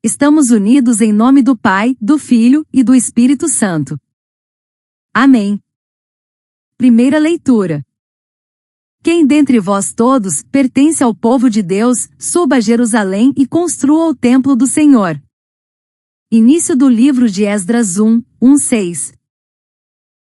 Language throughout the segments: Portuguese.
Estamos unidos em nome do Pai, do Filho e do Espírito Santo. Amém. Primeira leitura. Quem dentre vós todos pertence ao povo de Deus, suba a Jerusalém e construa o templo do Senhor. Início do livro de Esdras 1:6.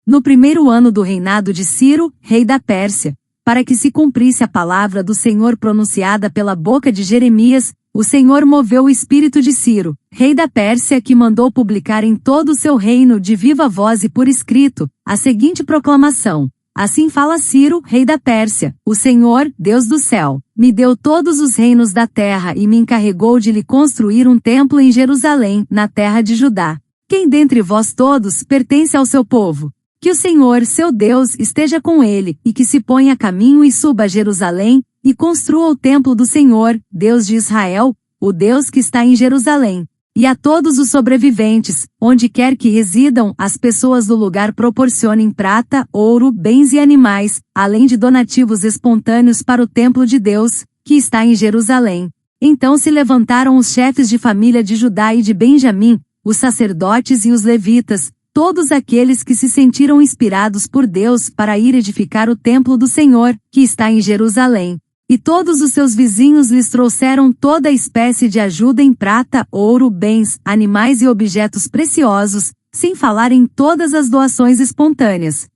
No primeiro ano do reinado de Ciro, rei da Pérsia, para que se cumprisse a palavra do Senhor pronunciada pela boca de Jeremias, o Senhor moveu o espírito de Ciro, rei da Pérsia, que mandou publicar em todo o seu reino de viva voz e por escrito, a seguinte proclamação: Assim fala Ciro, rei da Pérsia: O Senhor, Deus do céu, me deu todos os reinos da terra e me encarregou de lhe construir um templo em Jerusalém, na terra de Judá. Quem dentre vós todos pertence ao seu povo? Que o Senhor, seu Deus, esteja com ele, e que se ponha a caminho e suba a Jerusalém, e construa o templo do Senhor, Deus de Israel, o Deus que está em Jerusalém. E a todos os sobreviventes, onde quer que residam, as pessoas do lugar proporcionem prata, ouro, bens e animais, além de donativos espontâneos para o templo de Deus, que está em Jerusalém. Então se levantaram os chefes de família de Judá e de Benjamim, os sacerdotes e os levitas, todos aqueles que se sentiram inspirados por Deus para ir edificar o templo do Senhor, que está em Jerusalém. E todos os seus vizinhos lhes trouxeram toda espécie de ajuda em prata, ouro, bens, animais e objetos preciosos, sem falar em todas as doações espontâneas.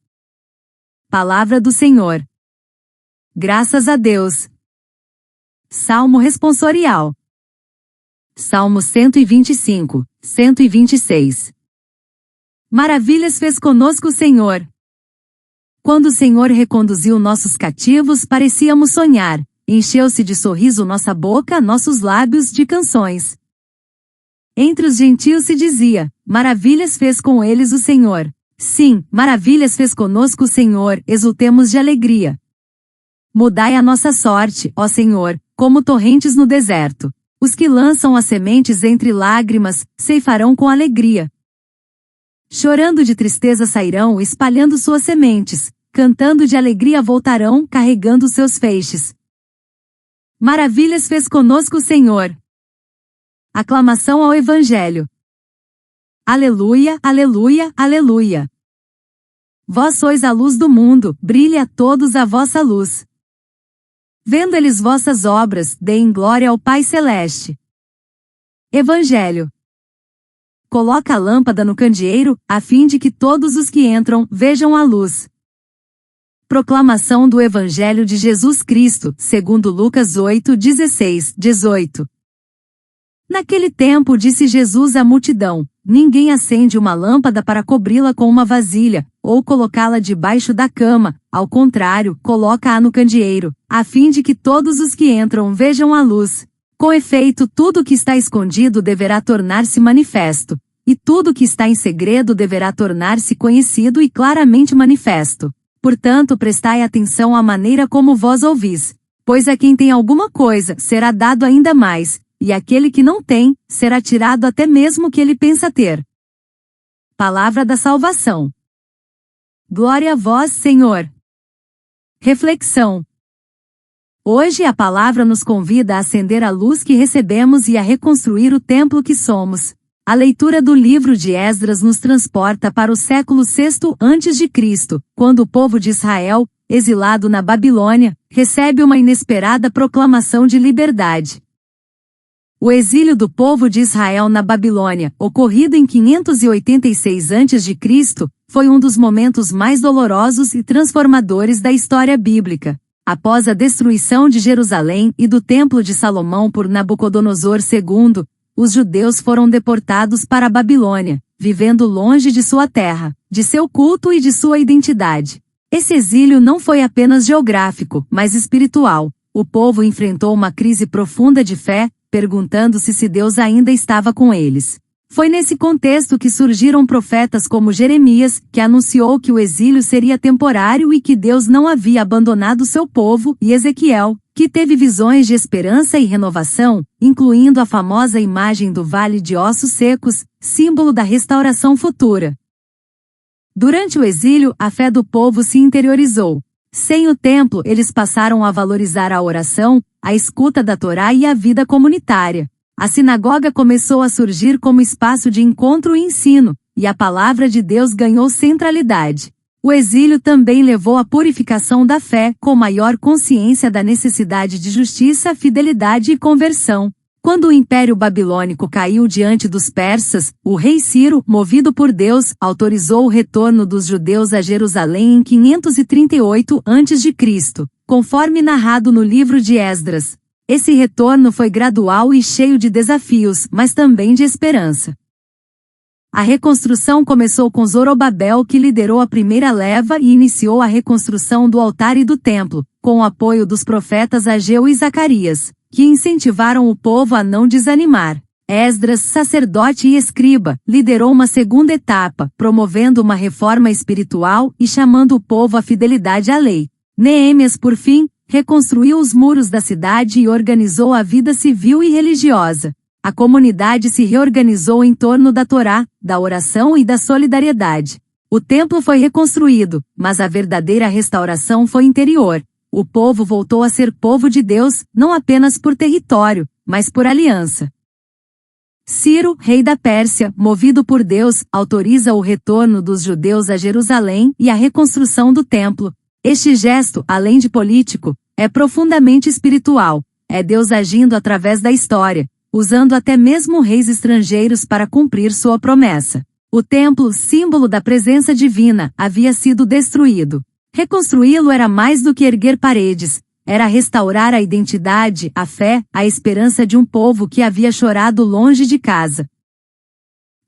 Palavra do Senhor. Graças a Deus. Salmo responsorial. Salmo 125, 126. Maravilhas fez conosco o Senhor. Quando o Senhor reconduziu nossos cativos, parecíamos sonhar. Encheu-se de sorriso nossa boca, nossos lábios de canções. Entre os gentios se dizia: maravilhas fez com eles o Senhor. Sim, maravilhas fez conosco o Senhor, exultemos de alegria. Mudai a nossa sorte, ó Senhor, como torrentes no deserto. Os que lançam as sementes entre lágrimas, ceifarão com alegria. Chorando de tristeza sairão, espalhando suas sementes. Cantando de alegria voltarão, carregando seus feixes. Maravilhas fez conosco o Senhor. Aclamação ao Evangelho. Aleluia, aleluia, aleluia. Vós sois a luz do mundo, brilhe a todos a vossa luz. Vendo eles vossas obras, deem glória ao Pai Celeste. Evangelho. Coloca a lâmpada no candeeiro, a fim de que todos os que entram vejam a luz. Proclamação do Evangelho de Jesus Cristo, segundo Lucas 8:16, 18. Naquele tempo disse Jesus à multidão: Ninguém acende uma lâmpada para cobri-la com uma vasilha, ou colocá-la debaixo da cama, ao contrário, coloca-a no candeeiro, a fim de que todos os que entram vejam a luz. Com efeito, tudo que está escondido deverá tornar-se manifesto, e tudo que está em segredo deverá tornar-se conhecido e claramente manifesto. Portanto, prestai atenção à maneira como vós ouvis, pois a quem tem alguma coisa será dado ainda mais, e aquele que não tem, será tirado até mesmo o que ele pensa ter. Palavra da salvação. Glória a vós, Senhor. Reflexão. Hoje a palavra nos convida a acender a luz que recebemos e a reconstruir o templo que somos. A leitura do livro de Esdras nos transporta para o século VI a.C., quando o povo de Israel, exilado na Babilônia, recebe uma inesperada proclamação de liberdade. O exílio do povo de Israel na Babilônia, ocorrido em 586 a.C., foi um dos momentos mais dolorosos e transformadores da história bíblica. Após a destruição de Jerusalém e do Templo de Salomão por Nabucodonosor II, os judeus foram deportados para a Babilônia, vivendo longe de sua terra, de seu culto e de sua identidade. Esse exílio não foi apenas geográfico, mas espiritual. O povo enfrentou uma crise profunda de fé, perguntando-se se Deus ainda estava com eles. Foi nesse contexto que surgiram profetas como Jeremias, que anunciou que o exílio seria temporário e que Deus não havia abandonado seu povo, e Ezequiel, que teve visões de esperança e renovação, incluindo a famosa imagem do Vale de Ossos Secos, símbolo da restauração futura. Durante o exílio, a fé do povo se interiorizou. Sem o templo, eles passaram a valorizar a oração, a escuta da Torá e a vida comunitária. A sinagoga começou a surgir como espaço de encontro e ensino, e a palavra de Deus ganhou centralidade. O exílio também levou à purificação da fé, com maior consciência da necessidade de justiça, fidelidade e conversão. Quando o Império Babilônico caiu diante dos persas, o rei Ciro, movido por Deus, autorizou o retorno dos judeus a Jerusalém em 538 a.C., conforme narrado no livro de Esdras. Esse retorno foi gradual e cheio de desafios, mas também de esperança. A reconstrução começou com Zorobabel, que liderou a primeira leva e iniciou a reconstrução do altar e do templo, com o apoio dos profetas Ageu e Zacarias, que incentivaram o povo a não desanimar. Esdras, sacerdote e escriba, liderou uma segunda etapa, promovendo uma reforma espiritual e chamando o povo à fidelidade à lei. Neemias, por fim, reconstruiu os muros da cidade e organizou a vida civil e religiosa. A comunidade se reorganizou em torno da Torá, da oração e da solidariedade. O templo foi reconstruído, mas a verdadeira restauração foi interior. O povo voltou a ser povo de Deus, não apenas por território, mas por aliança. Ciro, rei da Pérsia, movido por Deus, autoriza o retorno dos judeus a Jerusalém e a reconstrução do templo. Este gesto, além de político, é profundamente espiritual. É Deus agindo através da história, usando até mesmo reis estrangeiros para cumprir sua promessa. O templo, símbolo da presença divina, havia sido destruído. Reconstruí-lo era mais do que erguer paredes, era restaurar a identidade, a fé, a esperança de um povo que havia chorado longe de casa.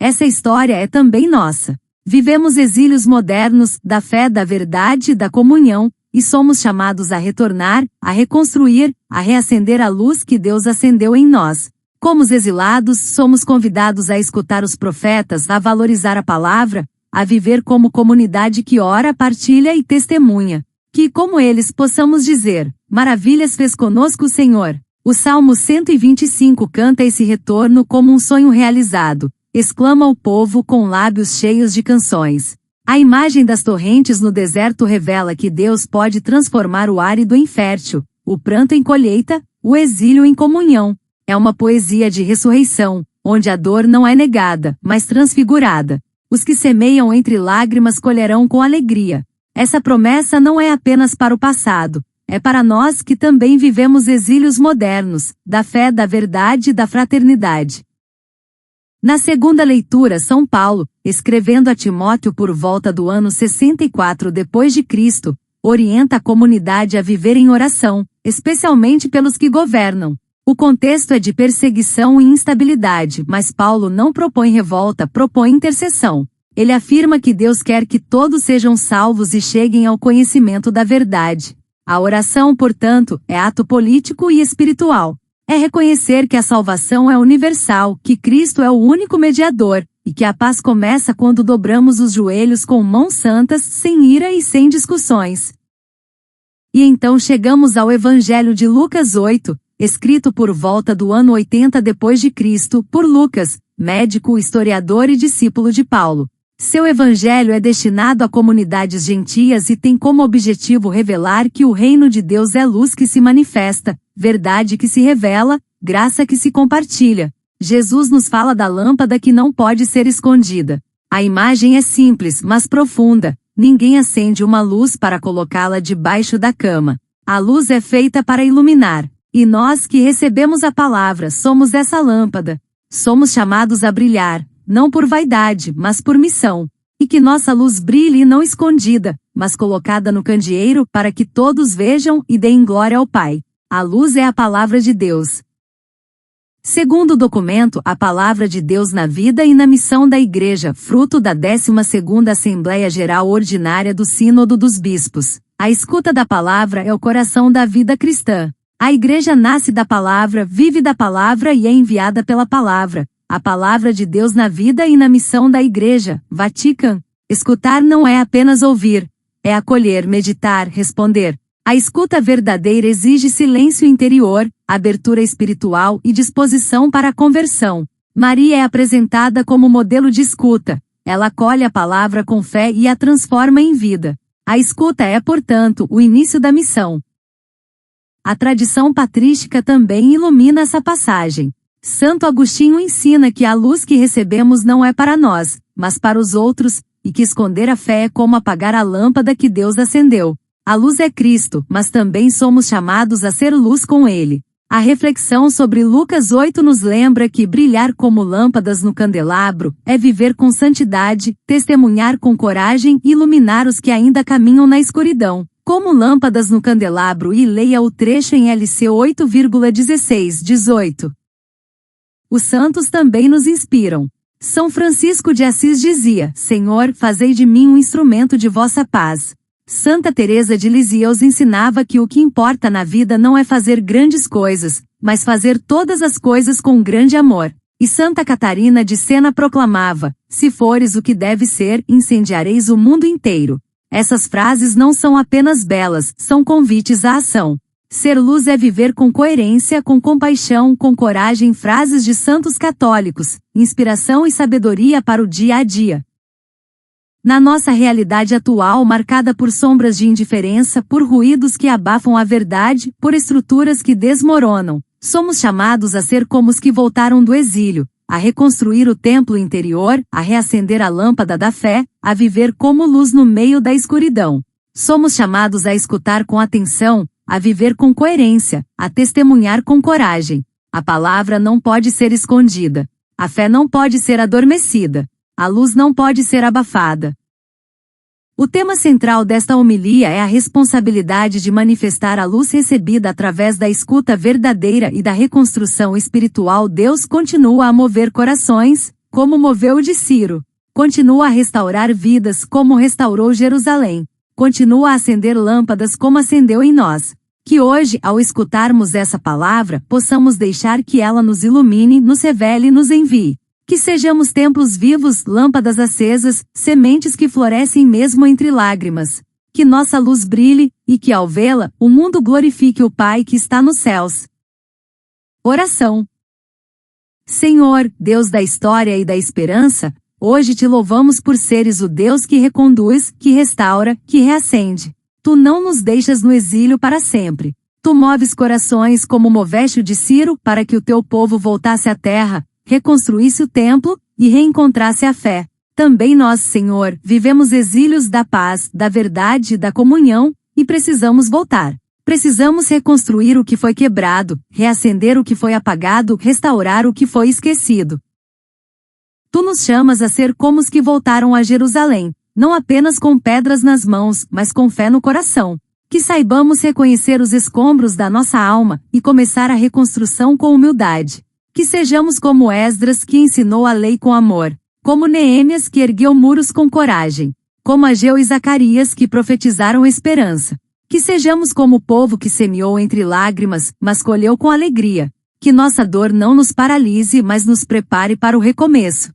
Essa história é também nossa. Vivemos exílios modernos, da fé, da verdade e da comunhão, e somos chamados a retornar, a reconstruir, a reacender a luz que Deus acendeu em nós. Como os exilados, somos convidados a escutar os profetas, a valorizar a palavra, a viver como comunidade que ora, partilha e testemunha. Que, como eles, possamos dizer: maravilhas fez conosco o Senhor. O Salmo 125 canta esse retorno como um sonho realizado, exclama o povo com lábios cheios de canções. A imagem das torrentes no deserto revela que Deus pode transformar o árido em fértil, o pranto em colheita, o exílio em comunhão. É uma poesia de ressurreição, onde a dor não é negada, mas transfigurada. Os que semeiam entre lágrimas colherão com alegria. Essa promessa não é apenas para o passado, é para nós que também vivemos exílios modernos, da fé, da verdade e da fraternidade. Na segunda leitura, São Paulo, escrevendo a Timóteo por volta do ano 64 d.C., orienta a comunidade a viver em oração, especialmente pelos que governam. O contexto é de perseguição e instabilidade, mas Paulo não propõe revolta, propõe intercessão. Ele afirma que Deus quer que todos sejam salvos e cheguem ao conhecimento da verdade. A oração, portanto, é ato político e espiritual. É reconhecer que a salvação é universal, que Cristo é o único mediador, e que a paz começa quando dobramos os joelhos com mãos santas, sem ira e sem discussões. E então chegamos ao Evangelho de Lucas 8, escrito por volta do ano 80 d.C., por Lucas, médico, historiador e discípulo de Paulo. Seu evangelho é destinado a comunidades gentias e tem como objetivo revelar que o reino de Deus é luz que se manifesta, verdade que se revela, graça que se compartilha. Jesus nos fala da lâmpada que não pode ser escondida. A imagem é simples, mas profunda. Ninguém acende uma luz para colocá-la debaixo da cama. A luz é feita para iluminar. E nós que recebemos a palavra somos essa lâmpada. Somos chamados a brilhar, não por vaidade, mas por missão. E que nossa luz brilhe não escondida, mas colocada no candeeiro para que todos vejam e deem glória ao Pai. A luz é a palavra de Deus. Segundo o documento, a palavra de Deus na vida e na missão da Igreja, fruto da 12ª Assembleia Geral Ordinária do Sínodo dos Bispos. A escuta da palavra é o coração da vida cristã. A Igreja nasce da palavra, vive da palavra e é enviada pela palavra. A palavra de Deus na vida e na missão da Igreja, Vatican. Escutar não é apenas ouvir, é acolher, meditar, responder. A escuta verdadeira exige silêncio interior, abertura espiritual e disposição para a conversão. Maria é apresentada como modelo de escuta. Ela acolhe a palavra com fé e a transforma em vida. A escuta é, portanto, o início da missão. A tradição patrística também ilumina essa passagem. Santo Agostinho ensina que a luz que recebemos não é para nós, mas para os outros, e que esconder a fé é como apagar a lâmpada que Deus acendeu. A luz é Cristo, mas também somos chamados a ser luz com Ele. A reflexão sobre Lucas 8 nos lembra que brilhar como lâmpadas no candelabro é viver com santidade, testemunhar com coragem e iluminar os que ainda caminham na escuridão, como lâmpadas no candelabro. E leia o trecho em LC 8,16-18. Os santos também nos inspiram. São Francisco de Assis dizia: Senhor, fazei de mim um instrumento de vossa paz. Santa Teresa de Lisieux ensinava que o que importa na vida não é fazer grandes coisas, mas fazer todas as coisas com grande amor. E Santa Catarina de Sena proclamava: se fores o que deve ser, incendiareis o mundo inteiro. Essas frases não são apenas belas, são convites à ação. Ser luz é viver com coerência, com compaixão, com coragem. Frases de santos católicos, inspiração e sabedoria para o dia a dia. Na nossa realidade atual, marcada por sombras de indiferença, por ruídos que abafam a verdade, por estruturas que desmoronam, somos chamados a ser como os que voltaram do exílio, a reconstruir o templo interior, a reacender a lâmpada da fé, a viver como luz no meio da escuridão. Somos chamados a escutar com atenção, a viver com coerência, a testemunhar com coragem. A palavra não pode ser escondida. A fé não pode ser adormecida. A luz não pode ser abafada. O tema central desta homilia é a responsabilidade de manifestar a luz recebida através da escuta verdadeira e da reconstrução espiritual. Deus continua a mover corações, como moveu o de Ciro. Continua a restaurar vidas, como restaurou Jerusalém. Continua a acender lâmpadas, como acendeu em nós. Que hoje, ao escutarmos essa palavra, possamos deixar que ela nos ilumine, nos revele e nos envie. Que sejamos templos vivos, lâmpadas acesas, sementes que florescem mesmo entre lágrimas. Que nossa luz brilhe, e que ao vê-la, o mundo glorifique o Pai que está nos céus. Oração. Senhor, Deus da história e da esperança, hoje te louvamos por seres o Deus que reconduz, que restaura, que reacende. Tu não nos deixas no exílio para sempre. Tu moves corações como moveste o de Ciro, para que o teu povo voltasse à terra, reconstruísse o templo, e reencontrasse a fé. Também nós, Senhor, vivemos exílios da paz, da verdade e da comunhão, e precisamos voltar. Precisamos reconstruir o que foi quebrado, reacender o que foi apagado, restaurar o que foi esquecido. Tu nos chamas a ser como os que voltaram a Jerusalém, não apenas com pedras nas mãos, mas com fé no coração. Que saibamos reconhecer os escombros da nossa alma, e começar a reconstrução com humildade. Que sejamos como Esdras, que ensinou a lei com amor, como Neemias, que ergueu muros com coragem, como Ageu e Zacarias, que profetizaram esperança. Que sejamos como o povo que semeou entre lágrimas, mas colheu com alegria. Que nossa dor não nos paralise, mas nos prepare para o recomeço.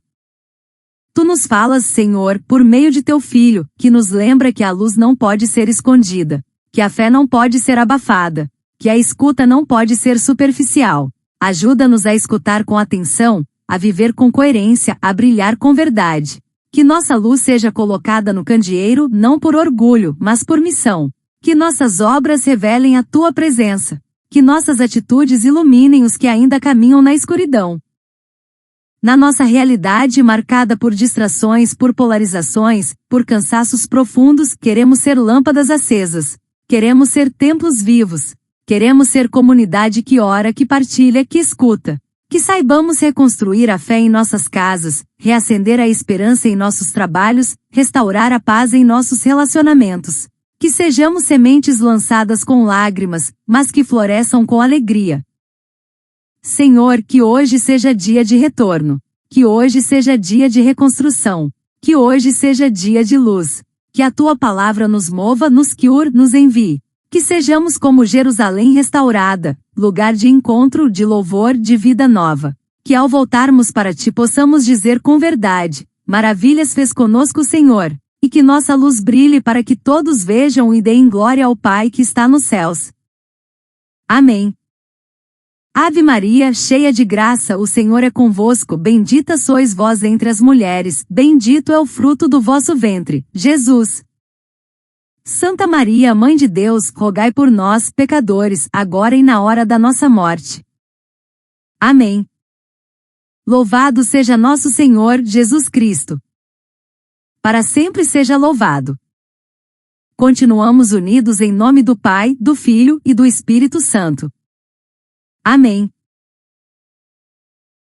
Tu nos falas, Senhor, por meio de teu Filho, que nos lembra que a luz não pode ser escondida, que a fé não pode ser abafada, que a escuta não pode ser superficial. Ajuda-nos a escutar com atenção, a viver com coerência, a brilhar com verdade. Que nossa luz seja colocada no candeeiro, não por orgulho, mas por missão. Que nossas obras revelem a tua presença. Que nossas atitudes iluminem os que ainda caminham na escuridão. Na nossa realidade marcada por distrações, por polarizações, por cansaços profundos, queremos ser lâmpadas acesas. Queremos ser templos vivos. Queremos ser comunidade que ora, que partilha, que escuta. Que saibamos reconstruir a fé em nossas casas, reacender a esperança em nossos trabalhos, restaurar a paz em nossos relacionamentos. Que sejamos sementes lançadas com lágrimas, mas que floresçam com alegria. Senhor, que hoje seja dia de retorno. Que hoje seja dia de reconstrução. Que hoje seja dia de luz. Que a tua palavra nos mova, nos nos envie. Que sejamos como Jerusalém restaurada, lugar de encontro, de louvor, de vida nova. Que ao voltarmos para ti possamos dizer com verdade: maravilhas fez conosco o Senhor. E que nossa luz brilhe para que todos vejam e deem glória ao Pai que está nos céus. Amém. Ave Maria, cheia de graça, o Senhor é convosco, bendita sois vós entre as mulheres, bendito é o fruto do vosso ventre, Jesus. Santa Maria, Mãe de Deus, rogai por nós, pecadores, agora e na hora da nossa morte. Amém. Louvado seja nosso Senhor Jesus Cristo. Para sempre seja louvado. Continuamos unidos em nome do Pai, do Filho e do Espírito Santo. Amém.